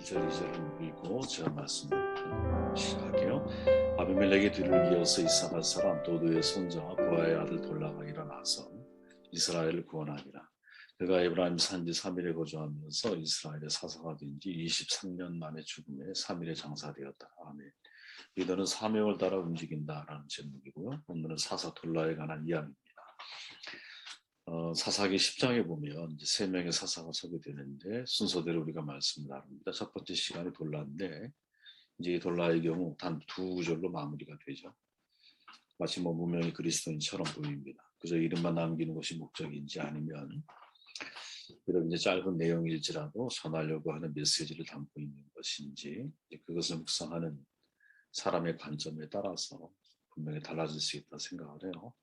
1절 2절을 읽고 제가 말씀을 시작할게요. 아비멜렉의 뒤를 이어서 이사갈 사람 도도의 손자와 부하의 아들 돌라가 일어나서 이스라엘을 구원하니라. 그가 에브라임 산지 3일에 거주하면서 이스라엘의 사사가 된 지 23년 만에 죽음에 3일에 장사되었다. 아멘. 이들은 사명을 따라 움직인다라는 제목이고요. 오늘은 사사 돌라에 관한 이야기입니다. 사사기 10장에 보면 이제 3명의 사사가 서게 되는데 순서대로 우리가 말씀을 나눕니다. 첫 번째 시간이 돌라인데 이제 이 돌라의 경우 단 2구절로 마무리가 되죠. 마치 무명의 그리스도인처럼 보입니다. 그저 이름만 남기는 것이 목적인지 아니면 비록 이제 짧은 내용일지라도 전하려고 하는 메시지를 담고 있는 것인지 그것을 묵상하는 사람의 관점에 따라서 분명히 달라질 수 있다 생각을 해요.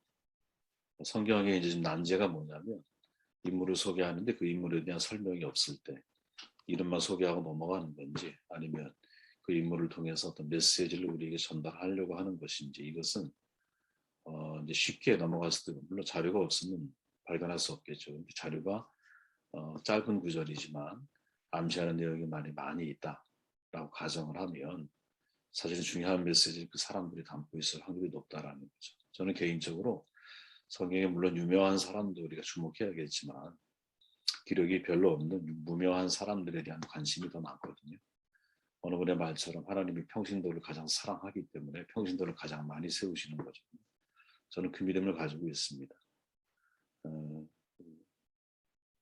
성경에 이제 난제가 뭐냐면 인물을 소개하는데 그 인물에 대한 설명이 없을 때 이름만 소개하고 넘어가는 건지 아니면 그 인물을 통해서 어떤 메시지를 우리에게 전달하려고 하는 것인지 이것은 이제 쉽게 넘어갔을 때 물론 자료가 없으면 발견할 수 없겠죠. 자료가 짧은 구절이지만 암시하는 내용이 많이 있다라고 가정을 하면 사실은 중요한 메시지를 그 사람들이 담고 있을 확률이 높다라는 거죠. 저는 개인적으로 성경에 물론 유명한 사람도 우리가 주목해야겠지만 기록이 별로 없는 무명한 사람들에 대한 관심이 더 많거든요. 어느 분의 말처럼 하나님이 평신도를 가장 사랑하기 때문에 평신도를 가장 많이 세우시는 거죠. 저는 그 믿음을 가지고 있습니다.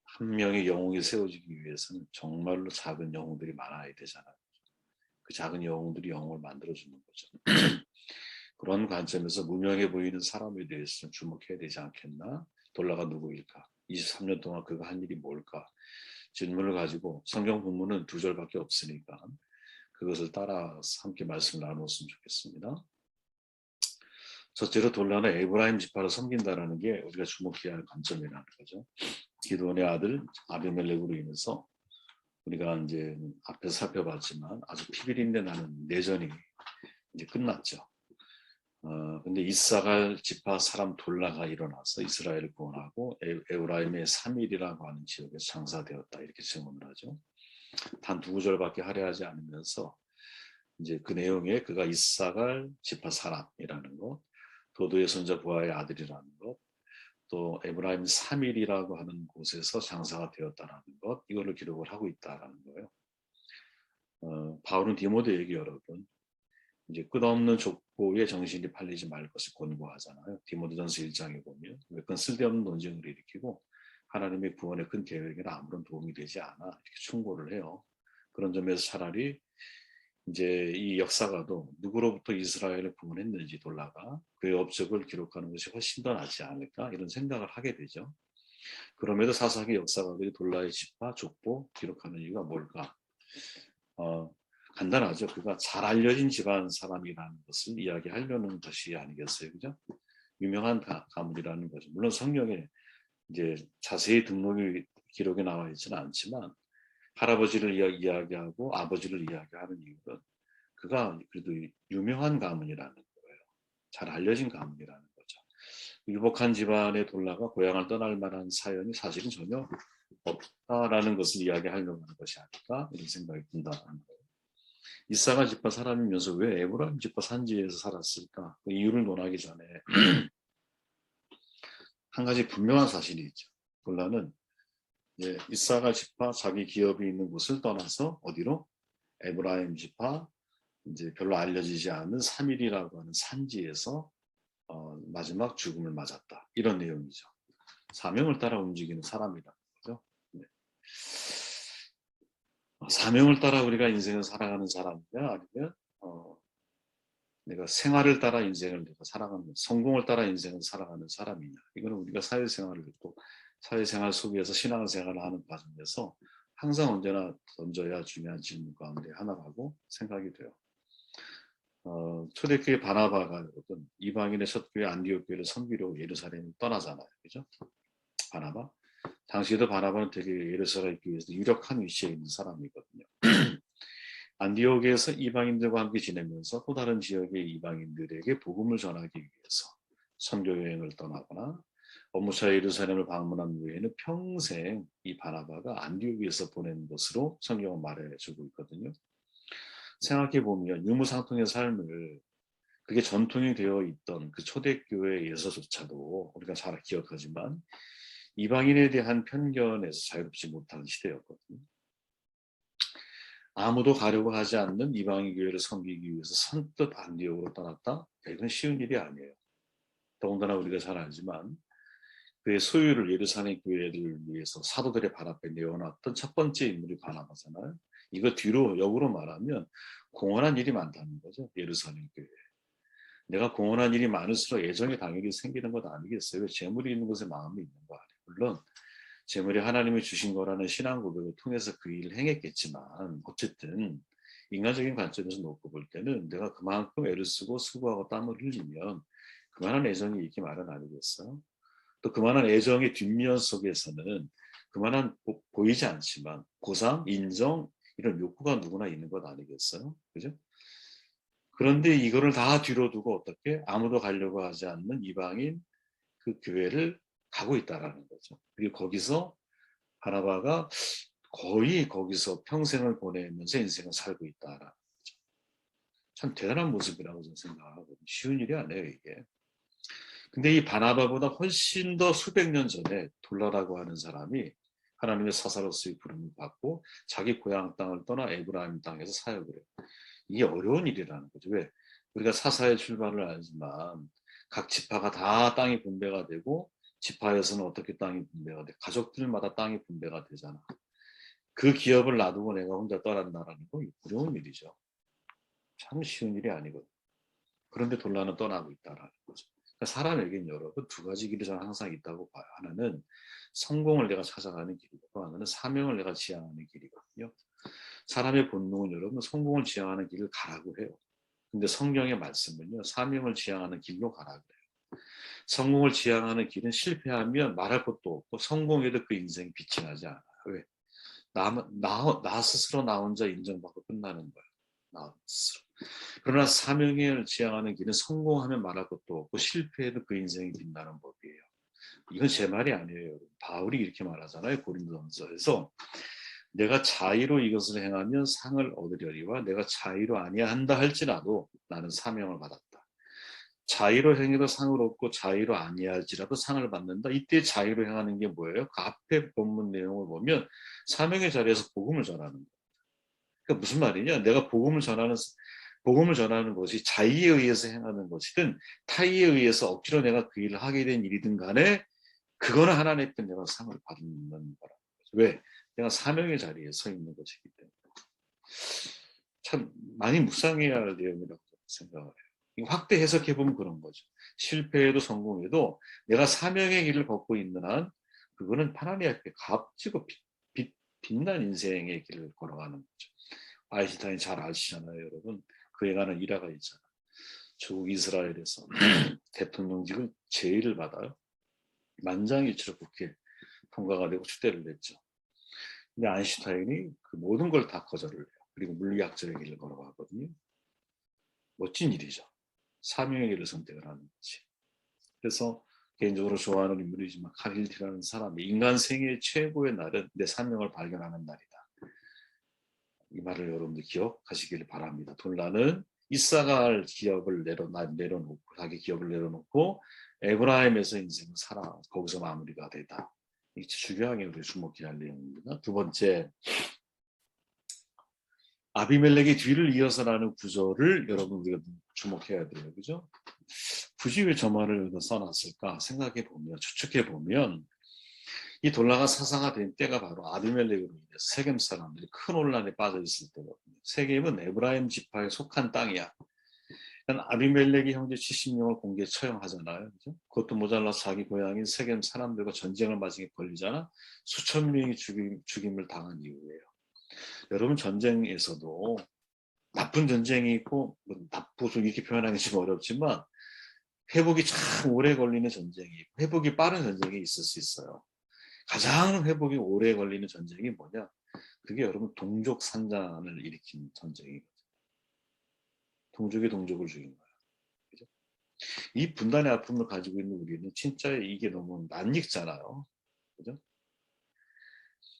한 명의 영웅이 세워지기 위해서는 정말로 작은 영웅들이 많아야 되잖아요. 그 작은 영웅들이 영웅을 만들어주는 거죠. 그런 관점에서 무명해 보이는 사람에 대해서 주목해야 되지 않겠나? 돌라가 누구일까? 23년 동안 그가 한 일이 뭘까? 질문을 가지고 성경 본문은 2절밖에 없으니까 그것을 따라 함께 말씀을 나누었으면 좋겠습니다. 첫째로 돌라는 에브라임 지파를 섬긴다라는 게 우리가 주목해야 할 관점이라는 거죠. 기드온의 아들 아비멜렉으로 인해서 우리가 이제 앞에 살펴봤지만 아주 피비린내 나는 내전이 이제 끝났죠. 근데 이사갈 지파 사람 돌라가 일어나서 이스라엘을 구원하고 에브라임의 3일이라고 하는 지역에서 장사되었다 이렇게 증언을 하죠. 단 2구절밖에 할애하지 않으면서 이제 그 내용에 그가 이사갈 지파 사람이라는 것, 도도의 손자 부하의 아들이라는 것, 또 에브라임 3일이라고 하는 곳에서 장사가 되었다라는 것, 이거를 기록을 하고 있다라는 거예요. 바울은 디모데에게 여러분 이제 끝없는 족보에 정신이 팔리지 말 것을 권고하잖아요. 디모데전서 1장에 보면 몇 건 쓸데없는 논쟁을 일으키고 하나님의 구원의 큰 계획에는 아무런 도움이 되지 않아 이렇게 충고를 해요. 그런 점에서 차라리 이제 이 역사가도 누구로부터 이스라엘을 구원했는지 돌라가 그의 업적을 기록하는 것이 훨씬 더 낫지 않을까 이런 생각을 하게 되죠. 그럼에도 사사기 역사가들이 돌라의 지파 족보 기록하는 이유가 뭘까? 간단하죠. 그가 잘 알려진 집안 사람이라는 것을 이야기하려는 것이 아니겠어요, 그죠? 유명한 가문이라는 거죠. 물론 성경에 이제 자세히 등록이 기록에 나와 있지는 않지만 할아버지를 이야기하고 아버지를 이야기하는 이유는 그가 그래도 유명한 가문이라는 거예요. 잘 알려진 가문이라는 거죠. 유복한 집안의 돌라가 고향을 떠날 만한 사연이 사실은 전혀 없다라는 것을 이야기하려고 하는 것이 아닐까 이런 생각이 든다는 거예요. 이사갈 지파 사람이면서 왜 에브라임 지파 산지에서 살았을까? 그 이유를 논하기 전에 한 가지 분명한 사실이 있죠. 돌라는 이사갈 지파 자기 기업이 있는 곳을 떠나서 어디로? 에브라임 지파 이제 별로 알려지지 않은 3일이라고 하는 산지에서 마지막 죽음을 맞았다. 이런 내용이죠. 사명을 따라 움직이는 사람이라는 거죠. 네. 사명을 따라 우리가 인생을 살아가는 사람이냐 아니면 내가 생활을 따라 인생을 내가 살아가는 성공을 따라 인생을 살아가는 사람이냐 이거는 우리가 사회생활을 했고 사회생활 속에서 신앙생활을 하는 과정에서 항상 언제나 던져야 중요한 질문 가운데 하나라고 생각이 돼요. 초대교회 바나바가 여러분 이방인의 첫 교회 안디옥 교회를 섬기려고 예루살렘을 떠나잖아요, 그죠? 바나바 당시에도 바나바는 되게 예루살렘 교회에서 유력한 위치에 있는 사람이거든요. 안디옥에서 이방인들과 함께 지내면서 또 다른 지역의 이방인들에게 복음을 전하기 위해서 선교 여행을 떠나거나 업무차 예루살렘을 방문한 후에는 평생 이 바나바가 안디옥에서 보낸 것으로 성경은 말해주고 있거든요. 생각해 보면 유무상통의 삶을 그게 전통이 되어 있던 그 초대교회에서조차도 우리가 잘 기억하지만 이방인에 대한 편견에서 자유롭지 못한 시대였거든요. 아무도 가려고 하지 않는 이방인 교회를 섬기기 위해서 선뜻 안디옥으로 떠났다? 이건 쉬운 일이 아니에요. 더군다나 우리가 잘 알지만 그의 소유를 예루살렘 교회를 위해서 사도들의 발 앞에 내어놨던 첫 번째 인물이 바나바잖아요. 이거 뒤로 역으로 말하면 공헌한 일이 많다는 거죠. 예루살렘 교회에. 내가 공헌한 일이 많을수록 애정이 당연히 생기는 것 아니겠어요? 재물이 있는 곳에 마음이 있는 거 아니에요. 물론 재물이 하나님이 주신 거라는 신앙 고백을 통해서 그 일을 행했겠지만 어쨌든 인간적인 관점에서 놓고 볼 때는 내가 그만큼 애를 쓰고 수고하고 땀을 흘리면 그만한 애정이 있기 마련 아니겠어요? 또 그만한 애정의 뒷면 속에서는 그만한 보이지 않지만 보상, 인정 이런 욕구가 누구나 있는 것 아니겠어요? 그죠? 그런데 이거를 다 뒤로 두고 어떻게 아무도 가려고 하지 않는 이방인 그 교회를 가고 있다라는 거죠. 그리고 거기서 바나바가 거의 거기서 평생을 보내면서 인생을 살고 있다라는 거죠. 참 대단한 모습이라고 저는 생각하고 쉬운 일이 아니에요 이게. 근데 이 바나바보다 훨씬 더 수백 년 전에 돌라라고 하는 사람이 하나님의 사사로서의 부름을 받고 자기 고향 땅을 떠나 에브라임 땅에서 사역을 해요. 이게 어려운 일이라는 거죠. 왜? 우리가 사사의 출발을 알지만 각 지파가 다 땅이 분배가 되고 지파에서는 어떻게 땅이 분배가 돼? 가족들마다 땅이 분배가 되잖아. 그 기업을 놔두고 내가 혼자 떠난다라는 건 어려운 일이죠. 참 쉬운 일이 아니거든. 그런데 돌라는 떠나고 있다라는 거죠. 그러니까 사람에겐 여러분 두 가지 길이 저는 항상 있다고 봐요. 하나는 성공을 내가 찾아가는 길이고 또 하나는 사명을 내가 지향하는 길이거든요. 사람의 본능은 여러분 성공을 지향하는 길을 가라고 해요. 근데 성경의 말씀은요 사명을 지향하는 길로 가라고 해요. 성공을 지향하는 길은 실패하면 말할 것도 없고 성공해도 그 인생이 빛이 나지 않아요. 왜? 나 스스로 나 혼자 인정받고 끝나는 거예요. 나 스스로. 그러나 사명을 지향하는 길은 성공하면 말할 것도 없고 실패해도 그 인생이 빛나는 법이에요. 이건 제 말이 아니에요. 바울이 이렇게 말하잖아요. 고린도전서에서 내가 자의로 이것을 행하면 상을 얻으려니와 내가 자의로 아니한다 할지라도 나는 사명을 받았다. 자의로 행해도 상을 얻고 자의로 아니할지라도 상을 받는다. 이때 자의로 행하는 게 뭐예요? 그 앞에 본문 내용을 보면 사명의 자리에서 복음을 전하는 거예요. 그러니까 무슨 말이냐? 내가 복음을 전하는 것이 자의에 의해서 행하는 것이든 타의에 의해서 억지로 내가 그 일을 하게 된 일이든 간에 그거는 하나님 앞에 내가 상을 받는 거라는 거죠. 왜? 내가 사명의 자리에 서 있는 것이기 때문에. 참 많이 묵상해야 할 내용이라고 생각을 해요. 확대 해석해보면 그런 거죠. 실패해도 성공해도 내가 사명의 길을 걷고 있는 한 그거는 하나님 앞에 값지고 빛난 인생의 길을 걸어가는 거죠. 아인슈타인 잘 아시잖아요, 여러분. 그에 관한 일화가 있잖아요. 조국 이스라엘에서 대통령직을 제의를 받아요. 만장일치로 국회 통과가 되고 추대를 냈죠. 근데 아인슈타인이 그 모든 걸 다 거절을 해요. 그리고 물리학적인 길을 걸어가거든요. 멋진 일이죠. 사명의 길을 선택을 하는 거지. 그래서 개인적으로 좋아하는 인물이지만 카릴티라는 사람이 인간 생애 최고의 날은 내 사명을 발견하는 날이다. 이 말을 여러분들 기억하시길 바랍니다. 돌라는 이사갈 기업을 내려놓고 자기 기업을 내려놓고 에브라임에서 인생을 살아 거기서 마무리가 되다. 이 중요하게 우리 주목해야 할 내용입니다. 두 번째, 아비멜렉의 뒤를 이어서라는 구절을 여러분 우리가 주목해야 돼요. 그죠? 굳이 왜 저 말을 여기다 써놨을까 생각해 보면 추측해 보면 이 돌라가 사사가 된 때가 바로 아비멜렉으로 인해서 세겜 사람들이 큰 혼란에 빠져 있을 때거든요. 세겜은 에브라임 지파에 속한 땅이야. 아비멜렉이 형제 70명을 공개 처형하잖아요. 그죠? 그것도 모자라서 자기 고향인 세겜 사람들과 전쟁을 맞은 게 걸리잖아. 수천 명이 죽임을 당한 이후에요. 여러분 전쟁에서도 나쁜 전쟁이 있고 뭐 나쁘고 이렇게 표현하기 좀 어렵지만 회복이 참 오래 걸리는 전쟁이 있고 회복이 빠른 전쟁이 있을 수 있어요. 가장 회복이 오래 걸리는 전쟁이 뭐냐? 그게 여러분 동족 산전을 일으킨 전쟁이거든요. 동족이 동족을 죽인 거예요. 그죠? 이 분단의 아픔을 가지고 있는 우리는 진짜 이게 너무 낯익잖아요. 그죠?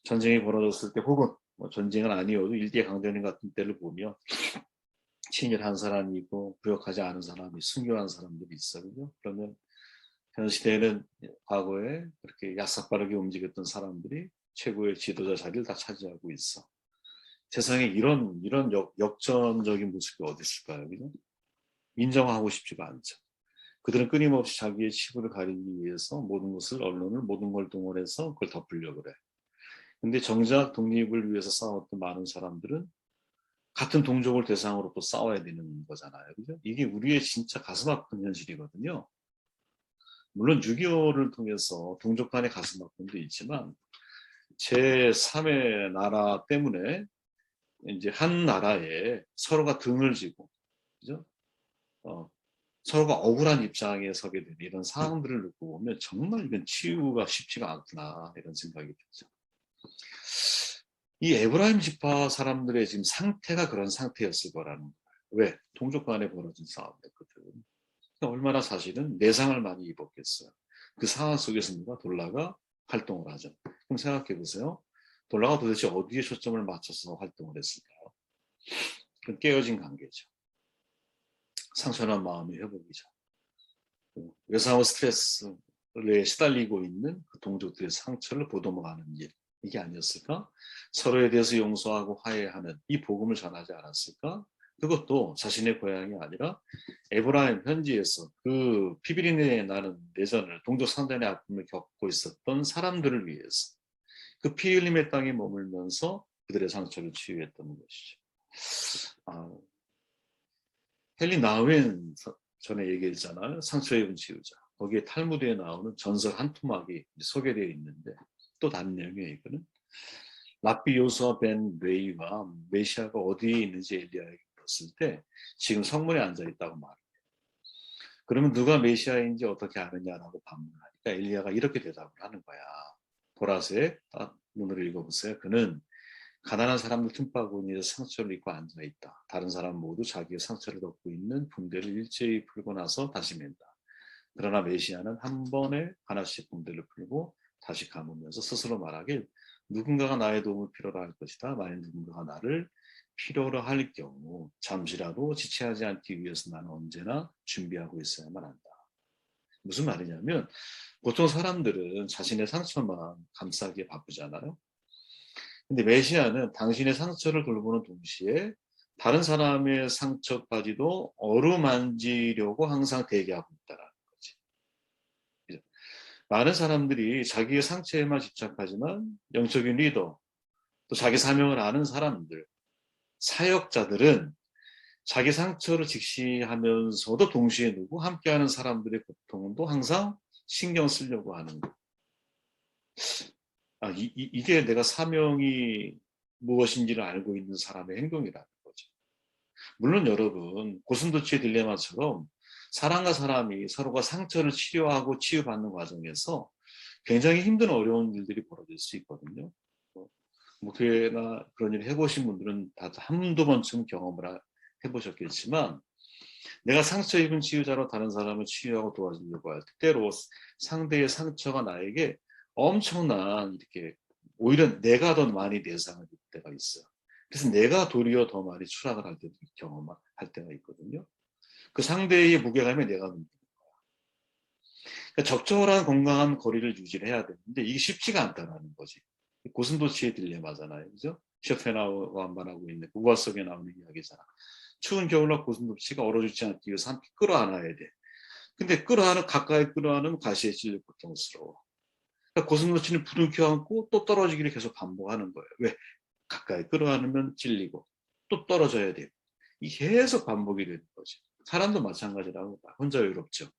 전쟁이 벌어졌을 때 혹은 뭐 전쟁은 아니어도 일제강점기 같은 때를 보면 친일한 사람이 있고 부역하지 않은 사람이 순교한 사람들이 있어요. 그러면 현 시대에는 과거에 그렇게 야삭빠르게 움직였던 사람들이 최고의 지도자 자리를 다 차지하고 있어. 세상에 이런 역전적인 모습이 어디 있을까요? 그죠? 인정하고 싶지가 않죠. 그들은 끊임없이 자기의 치부를 가리기 위해서 모든 것을 언론을 모든 걸 동원해서 그걸 덮으려고 그래. 근데 정작 독립을 위해서 싸웠던 많은 사람들은 같은 동족을 대상으로 또 싸워야 되는 거잖아요. 그죠? 이게 우리의 진짜 가슴 아픈 현실이거든요. 물론 6.25를 통해서 동족 간의 가슴 아픔도 있지만 제3의 나라 때문에 이제 한 나라에 서로가 등을 지고, 그죠? 서로가 억울한 입장에 서게 되는 이런 상황들을 놓고 보면 정말 이건 치유가 쉽지가 않구나 이런 생각이 들죠. 이 에브라임 지파 사람들의 지금 상태가 그런 상태였을 거라는 거예요. 왜? 동족 간에 벌어진 싸움이었거든. 얼마나 사실은 내상을 많이 입었겠어요. 그 상황 속에서 누가 돌라가 활동을 하죠. 그럼 생각해 보세요. 돌라가 도대체 어디에 초점을 맞춰서 활동을 했을까요? 그건 깨어진 관계죠. 상처난 마음의 회복이죠. 외상후 스트레스에 시달리고 있는 그 동족들의 상처를 보듬어가는 일, 이게 아니었을까? 서로에 대해서 용서하고 화해하는 이 복음을 전하지 않았을까? 그것도 자신의 고향이 아니라 에브라임 현지에서 그 피비린내 나는 내전을 동족 상단의 아픔을 겪고 있었던 사람들을 위해서 그 피 흘림의 땅에 머물면서 그들의 상처를 치유했던 것이죠. 헨리 나우엔 전에 얘기했잖아요. 상처 입은 치유자. 거기에 탈무드에 나오는 전설 한 토막이 소개되어 있는데 또 다른 내용이에요. 이거는 랍비 요수아 벤 레이가 메시아가 어디에 있는지 엘리야에게 물었을 때 지금 성문에 앉아 있다고 말해요. 그러면 누가 메시아인지 어떻게 아느냐라고 반문하니까 엘리야가 이렇게 대답을 하는 거야. 보라색 문을 읽어보세요. 그는 가난한 사람들 틈바구니에 상처를 입고 앉아있다. 다른 사람 모두 자기의 상처를 덮고 있는 붕대를 일제히 풀고 나서 다시 맨다. 그러나 메시아는 한 번에 하나씩 붕대를 풀고 다시 감으면서 스스로 말하길 누군가가 나의 도움을 필요로 할 것이다. 만약 누군가가 나를 필요로 할 경우 잠시라도 지체하지 않기 위해서 나는 언제나 준비하고 있어야만 한다. 무슨 말이냐면 보통 사람들은 자신의 상처만 감싸기에 바쁘잖아요. 근데 메시아는 당신의 상처를 돌보는 동시에 다른 사람의 상처까지도 어루만지려고 항상 대기하고 있다는 거지. 많은 사람들이 자기의 상처에만 집착하지만 영적인 리더, 또 자기 사명을 아는 사람들, 사역자들은 자기 상처를 직시하면서도 동시에 누구 함께하는 사람들의 고통도 항상 신경 쓰려고 하는 거. 이게 내가 사명이 무엇인지를 알고 있는 사람의 행동이라는 거죠. 물론 여러분 고슴도치의 딜레마처럼 사람과 사람이 서로가 상처를 치료하고 치유받는 과정에서 굉장히 힘든 어려운 일들이 벌어질 수 있거든요. 교회나 그런 일을 해보신 분들은 다 한두 번쯤 경험을 해보셨겠지만 내가 상처 입은 치유자로 다른 사람을 치유하고 도와주려고 할 때 때로 상대의 상처가 나에게 엄청난 이렇게 오히려 내가 더 많이 내상을 입을 때가 있어요. 그래서 내가 도리어 더 많이 추락을 할 때도 경험할 때가 있거든요. 그 상대의 무게감에 내가 느끼는 거야. 그러니까 적절한 건강한 거리를 유지를 해야 되는데 이게 쉽지가 않다는 거지. 고슴도치의 딜레마잖아요. 그죠? 쇼펜하우어가 말하고 있는 국어 속에 나오는 이야기잖아. 추운 겨울날 고슴도치가 얼어 죽지 않기 위해서 함께 끌어안아야 돼. 근데 가까이 끌어안으면 가시에 찔려 고통스러워. 그러니까 고슴도치는 부둥켜 안고 또 떨어지기를 계속 반복하는 거예요. 왜? 가까이 끌어안으면 찔리고 또 떨어져야 돼요. 이게 계속 반복이 되는 거죠. 사람도 마찬가지라고 봐. 혼자 외롭죠.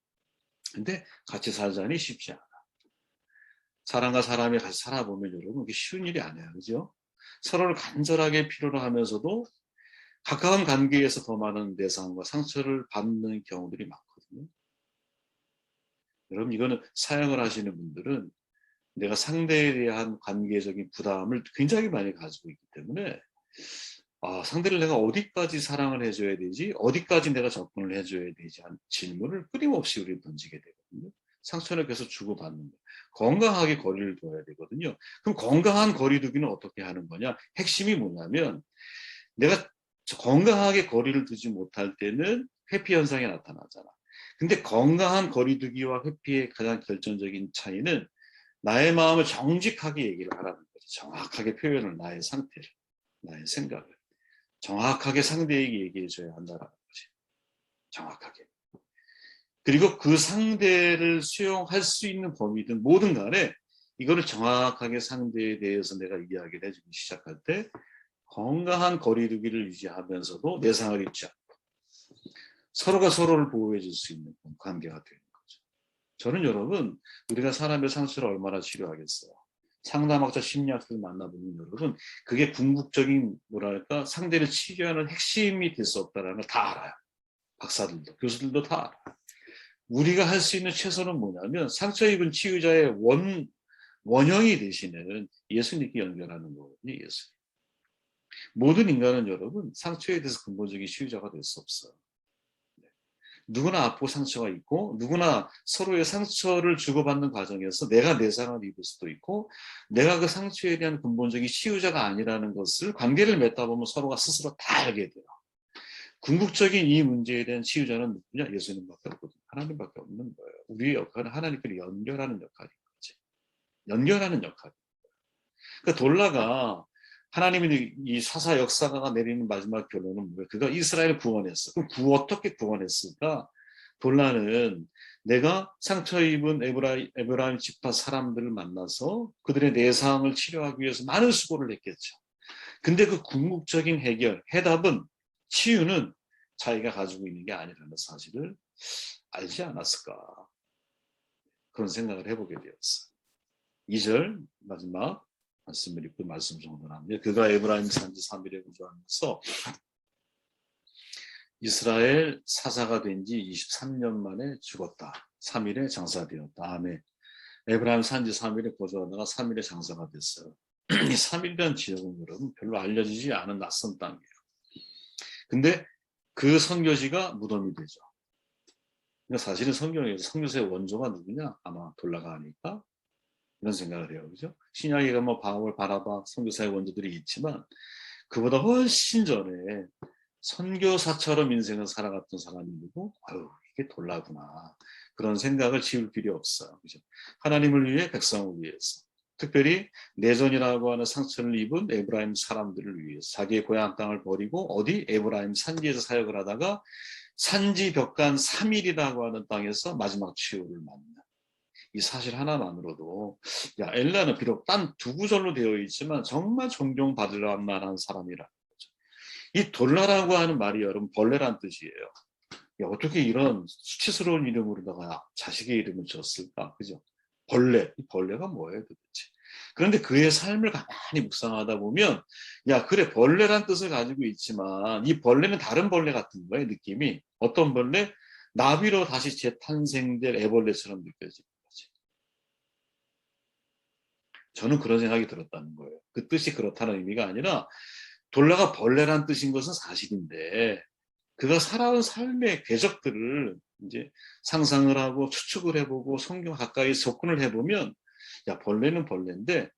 근데 같이 살자니 쉽지 않아. 사람과 사람이 같이 살아보면 여러분 그게 쉬운 일이 아니에요. 그죠? 서로를 간절하게 필요로 하면서도 가까운 관계에서 더 많은 내상과 상처를 받는 경우들이 많거든요. 여러분 이거는 사역을 하시는 분들은 내가 상대에 대한 관계적인 부담을 굉장히 많이 가지고 있기 때문에 상대를 내가 어디까지 사랑을 해줘야 되지? 어디까지 내가 접근을 해줘야 되지? 하는 질문을 끊임없이 우리 던지게 되거든요. 상처를 계속 주고받는 거예요. 건강하게 거리를 둬야 되거든요. 그럼 건강한 거리 두기는 어떻게 하는 거냐? 핵심이 뭐냐면 내가 건강하게 거리를 두지 못할 때는 회피 현상이 나타나잖아. 근데 건강한 거리 두기와 회피의 가장 결정적인 차이는 나의 마음을 정직하게 얘기를 하라는 거죠. 정확하게 표현을, 나의 상태를, 나의 생각을 정확하게 상대에게 얘기해줘야 한다는 거지. 정확하게. 그리고 그 상대를 수용할 수 있는 범위든 뭐든 간에 이거를 정확하게 상대에 대해서 내가 이야기를 해주기 시작할 때 건강한 거리두기를 유지하면서도 내상을 입지 않고 서로가 서로를 보호해 줄 수 있는 관계가 되는 거죠. 저는 여러분, 우리가 사람의 상처를 얼마나 치료하겠어요. 상담학자 심리학을 만나보면 여러분, 그게 궁극적인 뭐랄까 상대를 치료하는 핵심이 될 수 없다는 걸 다 알아요. 박사들도 교수들도 다 알아요. 우리가 할 수 있는 최선은 뭐냐면 상처 입은 치유자의 원형이 되시는 예수님께 연결하는 거거든요. 예수님. 모든 인간은 여러분 상처에 대해서 근본적인 치유자가 될 수 없어요. 누구나 아프고 상처가 있고 누구나 서로의 상처를 주고받는 과정에서 내가 내상을 입을 수도 있고 내가 그 상처에 대한 근본적인 치유자가 아니라는 것을 관계를 맺다 보면 서로가 스스로 다 알게 돼요. 궁극적인 이 문제에 대한 치유자는 누구냐? 예수님밖에 없거든요. 하나님밖에 없는 거예요. 우리의 역할은 하나님께를 연결하는 역할인 거지. 연결하는 역할. 그러니까 돌라가 하나님이 이 사사 역사가 내리는 마지막 결론은 뭐예요? 그가 이스라엘을 구원했어. 그럼 어떻게 구원했을까? 돌라는 내가 상처 입은 에브라임 지파 사람들을 만나서 그들의 내상을 치료하기 위해서 많은 수고를 했겠죠. 근데 그 궁극적인 해답은 치유는 자기가 가지고 있는 게 아니라는 사실을 알지 않았을까. 그런 생각을 해보게 되었어요. 2절 마지막 말씀을 읽고 말씀 정돈합니다. 그가 에브라임 산지 3일에 거주하면서 이스라엘 사사가 된 지 23년 만에 죽었다. 3일에 장사되었다. 아멘. 에브라임 산지 3일에 거주하다가 3일에 장사가 됐어요. 이 3일이라는 지역은 여러분 별로 알려지지 않은 낯선 땅이에요. 근데 그 선교지가 무덤이 되죠. 그러니까 사실은 성경에서 선교사의 원조가 누구냐? 아마 돌라가 아닐까? 이런 생각을 해요. 그죠? 신약에 가면 바울, 바나바, 선교사의 원조들이 있지만 그보다 훨씬 전에 선교사처럼 인생을 살아갔던 사람이 누구? 아유, 이게 돌라구나. 그런 생각을 지울 필요 없어요. 그죠? 하나님을 위해 백성을 위해서. 특별히 내전이라고 하는 상처를 입은 에브라임 사람들을 위해서 자기의 고향 땅을 버리고 어디 에브라임 산지에서 사역을 하다가 산지 벽간 3일이라고 하는 땅에서 마지막 치유를 만나. 이 사실 하나만으로도 엘라는 비록 단 두 구절로 되어 있지만 정말 존경받을 만한 사람이라는 거죠. 이 돌라라고 하는 말이 여러분 벌레란 뜻이에요. 어떻게 이런 수치스러운 이름으로다가 자식의 이름을 줬을까? 그죠? 벌레. 이 벌레가 뭐예요 도대체? 그런데 그의 삶을 가만히 묵상하다 보면 그래 벌레란 뜻을 가지고 있지만 이 벌레는 다른 벌레 같은 거예요. 느낌이. 어떤 벌레? 나비로 다시 재탄생될 애벌레처럼 느껴지는 거지. 저는 그런 생각이 들었다는 거예요. 그 뜻이 그렇다는 의미가 아니라 돌라가 벌레란 뜻인 것은 사실인데 그가 살아온 삶의 궤적들을 이제 상상을 하고 추측을 해보고 성경 가까이 접근을 해보면 벌레는 벌레인데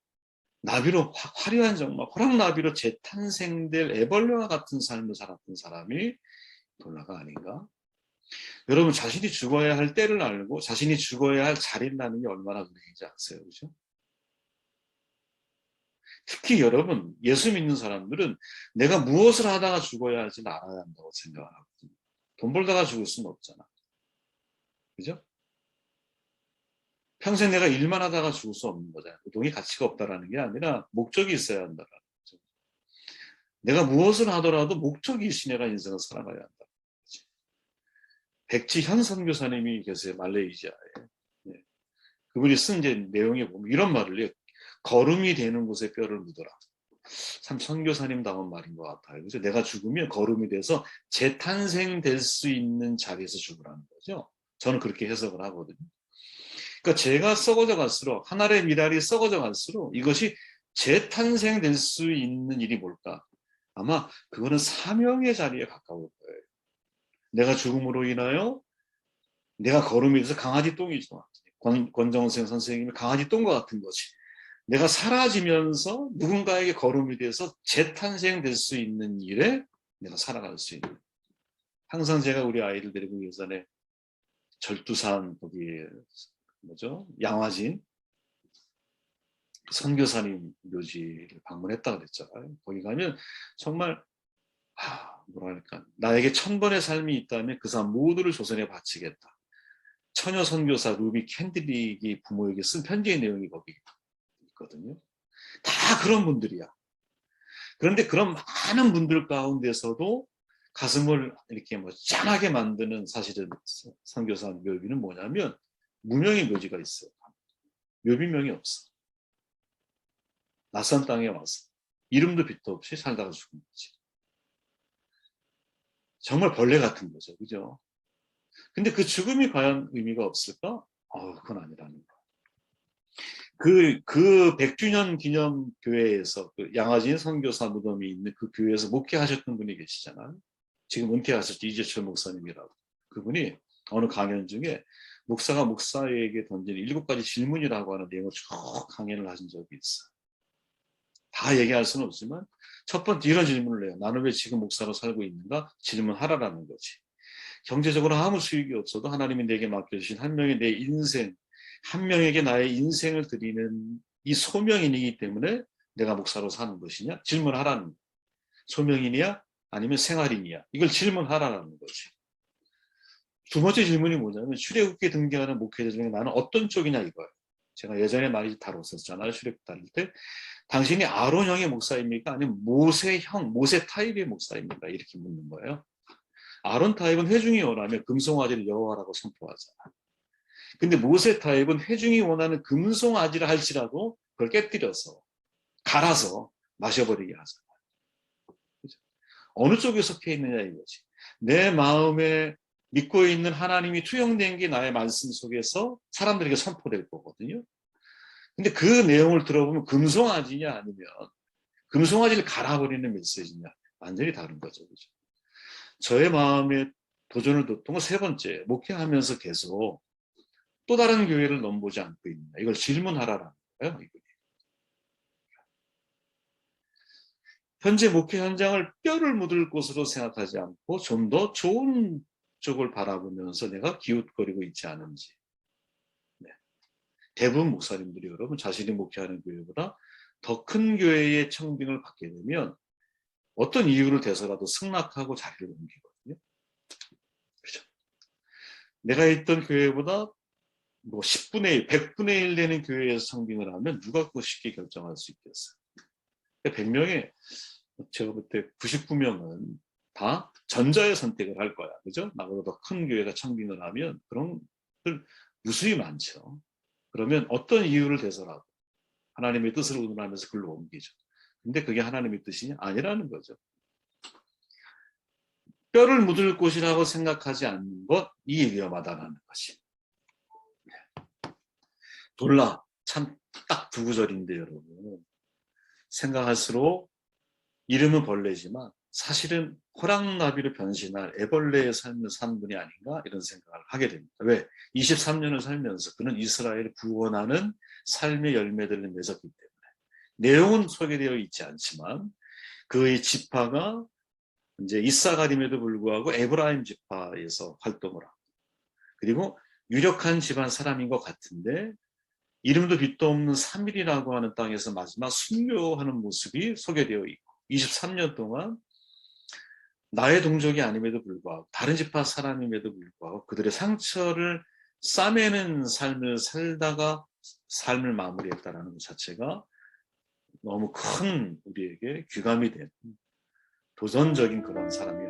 나비로 화려한 정말 호랑나비로 재탄생될 애벌레와 같은 삶을 살았던 사람이 돌라가 아닌가? 여러분 자신이 죽어야 할 때를 알고 자신이 죽어야 할 자리를 아는 게 얼마나 은혜인지 아세요? 그죠? 특히 여러분 예수 믿는 사람들은 내가 무엇을 하다가 죽어야 할지는 알아야 한다고 생각을 하거든요. 돈 벌다가 죽을 수는 없잖아. 그죠? 평생 내가 일만 하다가 죽을 수 없는 거잖아요. 돈이 가치가 없다라는 게 아니라 목적이 있어야 한다라는 거죠. 내가 무엇을 하더라도 목적이 있이 내가 인생을 살아가야 한다. 백지현 선교사님이 계세요. 말레이시아에. 네. 그분이 쓴 이제 내용에 보면 이런 말을 해요. 거름이 되는 곳에 뼈를 묻어라. 참 선교사님다운 말인 것 같아요. 그래서 내가 죽으면 거름이 돼서 재탄생될 수 있는 자리에서 죽으라는 거죠. 저는 그렇게 해석을 하거든요. 그러니까 제가 썩어져 갈수록 하늘의 미랄이 썩어져 갈수록 이것이 재탄생될 수 있는 일이 뭘까? 아마 그거는 사명의 자리에 가까울 거예요. 내가 죽음으로 인하여 내가 거름이 돼서 강아지 똥이죠. 권정생 선생님이 강아지 똥과 같은 거지. 내가 사라지면서 누군가에게 거름이 돼서 재탄생될 수 있는 일에 내가 살아갈 수 있는. 항상 제가 우리 아이들 데리고 예전에 절두산 거기 뭐죠? 양화진 선교사님 묘지를 방문했다 그랬잖아요. 거기 가면 정말 뭐랄까 나에게 1000번의 삶이 있다면 그 삶 모두를 조선에 바치겠다. 처녀 선교사 루비 캔들릭이 부모에게 쓴 편지의 내용이 거기 있거든요. 다 그런 분들이야. 그런데 그런 많은 분들 가운데서도 가슴을 이렇게 뭐 짠하게 만드는 사실은 선교사 묘비는 뭐냐면 무명의 묘지가 있어요. 묘비명이 없어. 낯선 땅에 와서 이름도 빛도 없이 살다가 죽은 거지. 정말 벌레 같은 거죠. 그죠? 근데 그 죽음이 과연 의미가 없을까? 그건 아니라는 거. 그 100주년 기념 교회에서 그 양화진 선교사 무덤이 있는 그 교회에서 목회하셨던 분이 계시잖아요. 지금 은퇴하셨죠. 이재철 목사님이라고. 그분이 어느 강연 중에 목사가 목사에게 던진 7가지 질문이라고 하는 내용을 쭉 강연을 하신 적이 있어요. 다 얘기할 수는 없지만 첫 번째 이런 질문을 해요. 나는 왜 지금 목사로 살고 있는가? 질문하라라는 거지. 경제적으로 아무 수익이 없어도 하나님이 내게 맡겨주신 한 명의 내 인생, 한 명에게 나의 인생을 드리는 이 소명인이기 때문에 내가 목사로 사는 것이냐? 질문하라는 거예요. 소명인이야? 아니면 생활인이야? 이걸 질문하라는 거지. 두 번째 질문이 뭐냐면 출애굽기에 등장하는 목회자 중에 나는 어떤 쪽이냐 이거예요. 제가 예전에 많이 다뤘었잖아요. 출애굽 다닐 때. 당신이 아론형의 목사입니까? 아니면 모세형, 모세 타입의 목사입니까? 이렇게 묻는 거예요. 아론 타입은 회중이 원하면 금송아지를 여호와라고 선포하잖아. 근데 모세 타입은 회중이 원하는 금송아지를 할지라도 그걸 깨뜨려서 갈아서 마셔버리게 하잖아. 그죠? 어느 쪽에 속해 있느냐 이거지. 내 마음에 믿고 있는 하나님이 투영된 게 나의 말씀 속에서 사람들에게 선포될 거거든요. 근데 그 내용을 들어보면 금송아지냐 아니면 금송아지를 갈아버리는 메시지냐 완전히 다른 거죠. 그죠? 저의 마음에 도전을 뒀던 건 세 번째, 목회하면서 계속 또 다른 교회를 넘보지 않고 있느냐. 이걸 질문하라라는 거예요. 현재 목회 현장을 뼈를 묻을 곳으로 생각하지 않고 좀 더 좋은 쪽을 바라보면서 내가 기웃거리고 있지 않은지. 네. 대부분 목사님들이 여러분 자신이 목회하는 교회보다 더 큰 교회의 청빙을 받게 되면 어떤 이유를 대서라도 승낙하고 자리를 옮기거든요. 그렇죠? 내가 있던 교회보다 뭐 10분의 1, 100분의 1 되는 교회에서 청빙을 하면 누가 그거 쉽게 결정할 수 있겠어요. 100명에 제가 볼 때 99명은 다 전자의 선택을 할 거야. 그죠? 나보다 더 큰 교회가 청빙을 하면 그런 들 무수히 많죠. 그러면 어떤 이유를 대서라도 하나님의 뜻을 의논하면서 글로 옮기죠. 근데 그게 하나님의 뜻이냐? 아니라는 거죠. 뼈를 묻을 곳이라고 생각하지 않는 것, 이게 위험하다는 것이. 돌라, 참 딱 두 구절인데 여러분. 생각할수록 이름은 벌레지만 사실은 호랑나비로 변신할 애벌레의 삶을 산 분이 아닌가 이런 생각을 하게 됩니다. 왜? 23년을 살면서 그는 이스라엘을 구원하는 삶의 열매들을 맺었기 때문에 내용은 소개되어 있지 않지만 그의 지파가 이제 이사가림에도 불구하고 에브라임 지파에서 활동을 하고 그리고 유력한 집안 사람인 것 같은데 이름도 빛도 없는 3일이라고 하는 땅에서 마지막 순교하는 모습이 소개되어 있고 23년 동안 나의 동족이 아님에도 불구하고 다른 지파 사람임에도 불구하고 그들의 상처를 싸매는 삶을 살다가 삶을 마무리했다는 것 자체가 너무 큰 우리에게 귀감이 되는 도전적인 그런 사람이